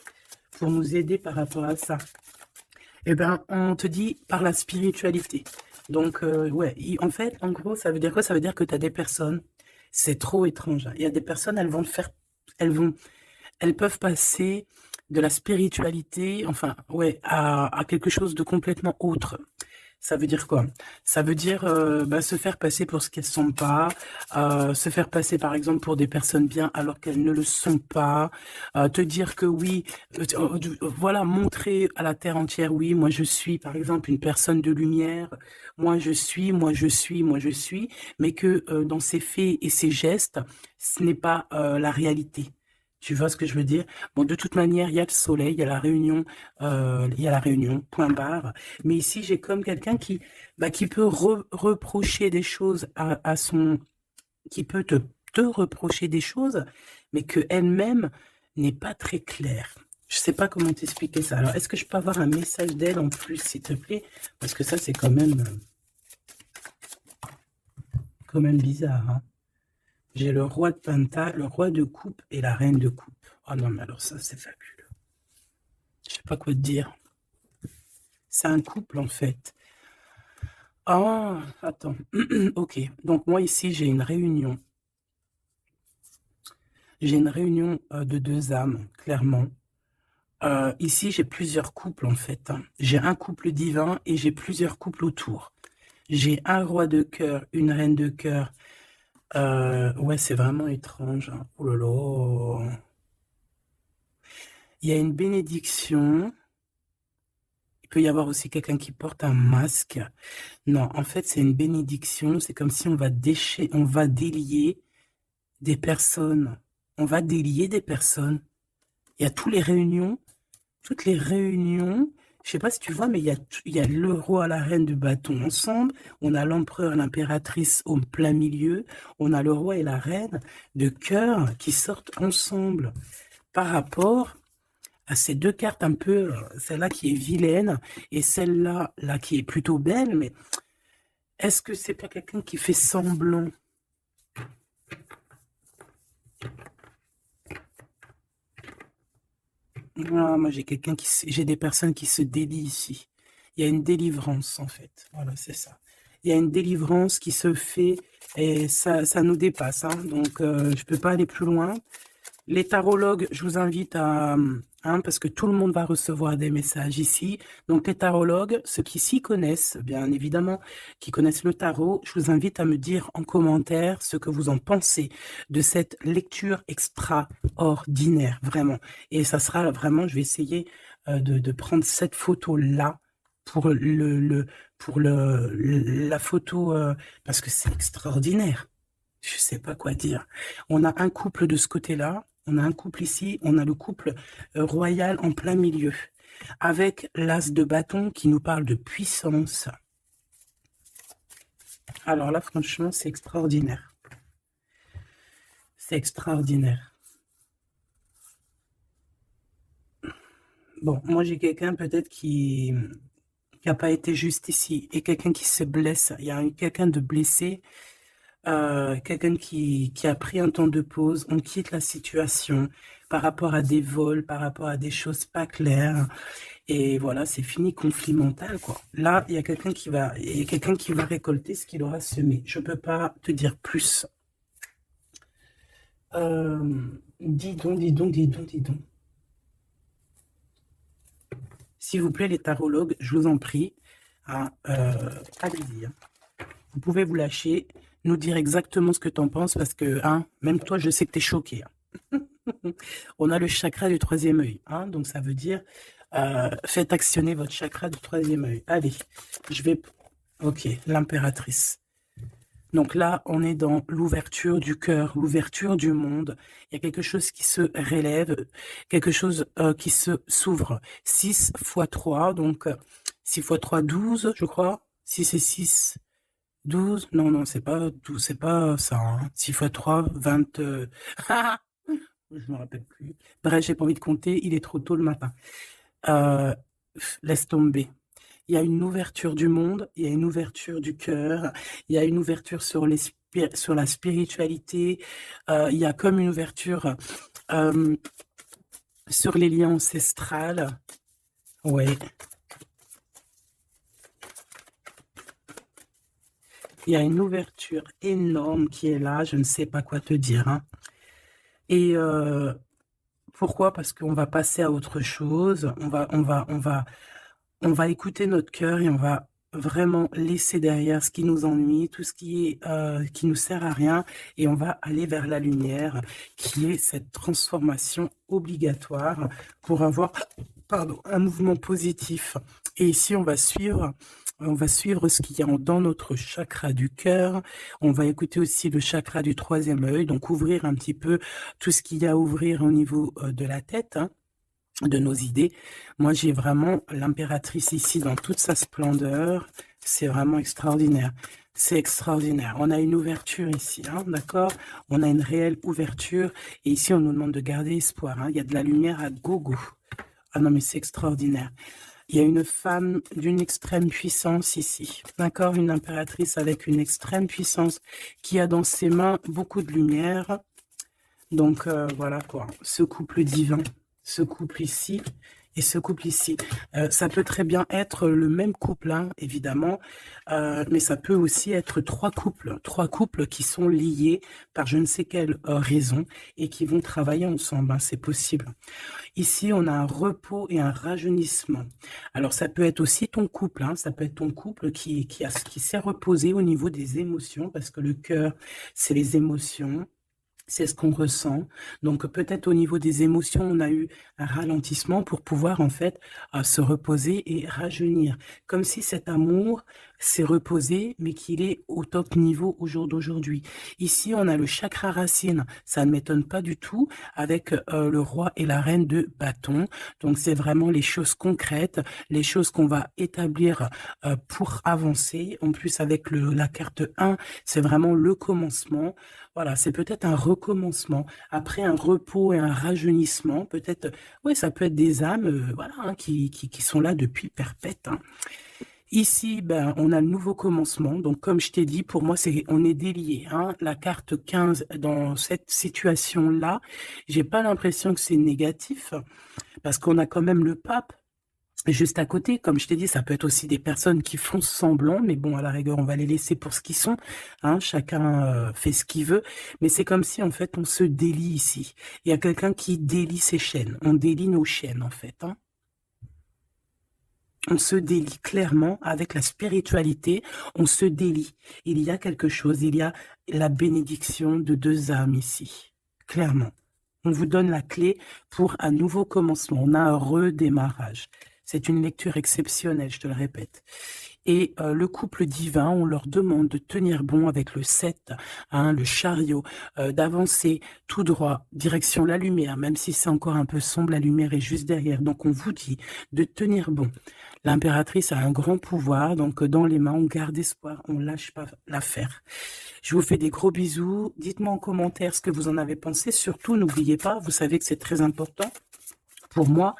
pour nous aider par rapport à ça? Eh bien, on te dit par la spiritualité. Donc, ouais, en fait, en gros, ça veut dire quoi? Ça veut dire que tu as des personnes, c'est trop étrange, hein. Il y a des personnes, elles vont faire, elles peuvent passer de la spiritualité, enfin, ouais, à quelque chose de complètement autre. Ça veut dire quoi? Ça veut dire se faire passer pour ce qu'elles sont pas, se faire passer par exemple pour des personnes bien alors qu'elles ne le sont pas, te dire que oui, voilà, montrer à la terre entière, oui, moi je suis par exemple une personne de lumière, moi je suis, moi je suis, moi je suis, mais que dans ses faits et ses gestes, ce n'est pas la réalité. Tu vois ce que je veux dire? Bon, de toute manière, il y a le soleil, il y a la réunion, point barre. Mais ici, j'ai comme quelqu'un qui peut reprocher des choses à son, qui peut te reprocher des choses, mais que elle-même n'est pas très claire. Je sais pas comment t'expliquer ça. Alors, est-ce que je peux avoir un message d'aide en plus, s'il te plaît? Parce que ça, c'est quand même bizarre, hein. J'ai le roi de Penta, le roi de coupe et la reine de coupe. Oh non, mais alors ça, c'est fabuleux. Je sais pas quoi te dire. C'est un couple, en fait. Ah, attends. Ok. Donc, moi, ici, j'ai une réunion. J'ai une réunion de deux âmes, clairement. Ici, j'ai plusieurs couples, en fait, hein. J'ai un couple divin et j'ai plusieurs couples autour. J'ai un roi de cœur, une reine de cœur. Ouais, c'est vraiment étrange, hein. Oh là là. Il y a une bénédiction. Il peut y avoir aussi quelqu'un qui porte un masque. Non, en fait, c'est une bénédiction. C'est comme si on va délier des personnes. On va délier des personnes. Il y a toutes les réunions. Je sais pas si tu vois, mais il y a le roi, la reine du bâton ensemble. On a l'empereur, l'impératrice au plein milieu. On a le roi et la reine de cœur qui sortent ensemble par rapport à ces deux cartes un peu, celle-là qui est vilaine et celle-là là qui est plutôt belle, mais est-ce que c'est pas quelqu'un qui fait semblant? Ah, moi j'ai des personnes qui se délient ici. Il y a une délivrance en fait. Voilà, c'est ça. Il y a une délivrance qui se fait et ça nous dépasse, hein. Donc je peux pas aller plus loin. Les tarologues, je vous invite à, hein, parce que tout le monde va recevoir des messages ici. Donc les tarologues, ceux qui s'y connaissent, bien évidemment, qui connaissent le tarot, je vous invite à me dire en commentaire ce que vous en pensez de cette lecture extraordinaire, vraiment. Et ça sera vraiment, je vais essayer de prendre cette photo-là pour la photo, parce que c'est extraordinaire. Je sais pas quoi dire. On a un couple de ce côté-là, on a un couple ici, on a le couple royal en plein milieu, avec l'as de bâton qui nous parle de puissance. Alors là, franchement, c'est extraordinaire. C'est extraordinaire. Bon, moi j'ai quelqu'un peut-être qui n'a pas été juste ici et quelqu'un qui se blesse. Il y a quelqu'un de blessé, quelqu'un qui a pris un temps de pause. On quitte la situation par rapport à des vols, par rapport à des choses pas claires. Et voilà, c'est fini, conflit mental, quoi. Là, il y a quelqu'un qui va récolter ce qu'il aura semé. Je peux pas te dire plus. Dis donc, dis donc, dis donc, dis donc. S'il vous plaît, les tarologues, je vous en prie, hein, allez-y. Hein. Vous pouvez vous lâcher, nous dire exactement ce que tu en penses, parce que hein, même toi, je sais que tu es choqué. Hein. On a le chakra du troisième œil, hein, donc ça veut dire faites actionner votre chakra du troisième œil. Allez, je vais... Ok, l'impératrice. Donc là, on est dans l'ouverture du cœur, l'ouverture du monde. Il y a quelque chose qui se relève, quelque chose qui s'ouvre. 6 x 3, donc 6 x 3, 12, je crois. 6 et 6, 12. Non, non, c'est pas 12, c'est pas ça. Hein. 6 x 3, 20... je me rappelle plus. Bref, j'ai pas envie de compter, il est trop tôt le matin. Laisse tomber. Il y a une ouverture du monde, il y a une ouverture du cœur, il y a une ouverture sur la spiritualité, il y a comme une ouverture sur les liens ancestrales. Ouais. Il y a une ouverture énorme qui est là, je ne sais pas quoi te dire. Hein. Et pourquoi? Parce qu'on va passer à autre chose, on va écouter notre cœur et on va vraiment laisser derrière ce qui nous ennuie, tout ce qui nous sert à rien, et on va aller vers la lumière, qui est cette transformation obligatoire pour avoir, pardon, un mouvement positif. Et ici, on va suivre ce qu'il y a dans notre chakra du cœur. On va écouter aussi le chakra du troisième œil, donc ouvrir un petit peu tout ce qu'il y a à ouvrir au niveau de la tête, hein, de nos idées. Moi, j'ai vraiment l'impératrice ici dans toute sa splendeur. C'est vraiment extraordinaire. C'est extraordinaire. On a une ouverture ici, hein, d'accord? On a une réelle ouverture. Et ici, on nous demande de garder espoir. Hein. Il y a de la lumière à gogo. Ah non, mais c'est extraordinaire. Il y a une femme d'une extrême puissance ici, d'accord? Une impératrice avec une extrême puissance qui a dans ses mains beaucoup de lumière. Donc, voilà quoi, ce couple divin, ce couple ici et ce couple ici. Ça peut très bien être le même couple, hein, évidemment, mais ça peut aussi être trois couples qui sont liés par je ne sais quelle raison et qui vont travailler ensemble, hein, c'est possible. Ici, on a un repos et un rajeunissement. Alors, ça peut être aussi ton couple, hein, ça peut être ton couple qui s'est reposé au niveau des émotions, parce que le cœur, c'est les émotions. C'est ce qu'on ressent. Donc peut-être au niveau des émotions, on a eu un ralentissement pour pouvoir en fait se reposer et rajeunir. Comme si cet amour s'est reposé, mais qu'il est au top niveau au jour d'aujourd'hui. Ici, on a le chakra racine. Ça ne m'étonne pas du tout avec le roi et la reine de bâton. Donc c'est vraiment les choses concrètes, les choses qu'on va établir pour avancer. En plus avec la carte 1, c'est vraiment le commencement. Voilà, c'est peut-être un recommencement, après un repos et un rajeunissement, peut-être, oui, ça peut être des âmes voilà, hein, qui sont là depuis perpète. Hein. Ici, ben, on a le nouveau commencement, donc comme je t'ai dit, pour moi, on est délié. Hein. La carte 15, dans cette situation-là, j'ai pas l'impression que c'est négatif, parce qu'on a quand même le pape, juste à côté, comme je t'ai dit, ça peut être aussi des personnes qui font semblant, mais bon, à la rigueur, on va les laisser pour ce qu'ils sont. Hein, chacun fait ce qu'il veut, mais c'est comme si en fait on se délie ici. Il y a quelqu'un qui délie ses chaînes. On délie nos chaînes en fait. Hein. On se délie clairement avec la spiritualité. On se délie. Il y a quelque chose. Il y a la bénédiction de deux âmes ici. Clairement. On vous donne la clé pour un nouveau commencement. On a un redémarrage. C'est une lecture exceptionnelle, je te le répète. Et le couple divin, on leur demande de tenir bon avec le 7, hein, le chariot, d'avancer tout droit, direction la lumière, même si c'est encore un peu sombre, la lumière est juste derrière. Donc on vous dit de tenir bon. L'impératrice a un grand pouvoir, donc dans les mains, on garde espoir, on lâche pas l'affaire. Je vous fais des gros bisous. Dites-moi en commentaire ce que vous en avez pensé. Surtout, n'oubliez pas, vous savez que c'est très important pour moi,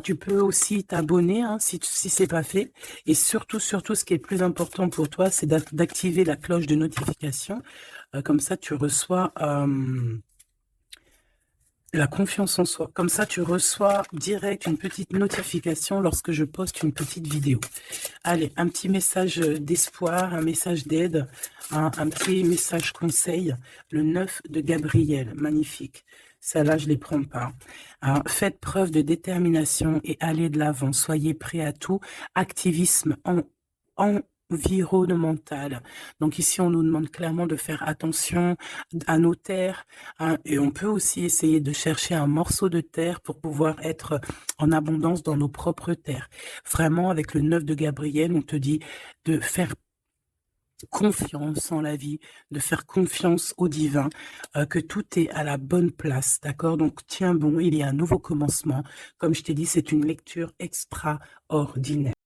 Tu peux aussi t'abonner hein, si c'est pas fait. Et surtout, ce qui est le plus important pour toi, c'est d'activer la cloche de notification. Comme ça, tu reçois la confiance en soi. Comme ça, tu reçois direct une petite notification lorsque je poste une petite vidéo. Allez, un petit message d'espoir, un message d'aide, un petit message conseil. Le 9 de Gabriel, magnifique. Celle-là, je ne les prends pas. Alors, faites preuve de détermination et allez de l'avant. Soyez prêts à tout. Activisme environnemental. Donc ici, on nous demande clairement de faire attention à nos terres. Hein, et on peut aussi essayer de chercher un morceau de terre pour pouvoir être en abondance dans nos propres terres. Vraiment, avec le 9 de Gabriel, on te dit de faire confiance en la vie, de faire confiance au divin, que tout est à la bonne place, d'accord? Donc, tiens bon, il y a un nouveau commencement. Comme je t'ai dit, c'est une lecture extraordinaire.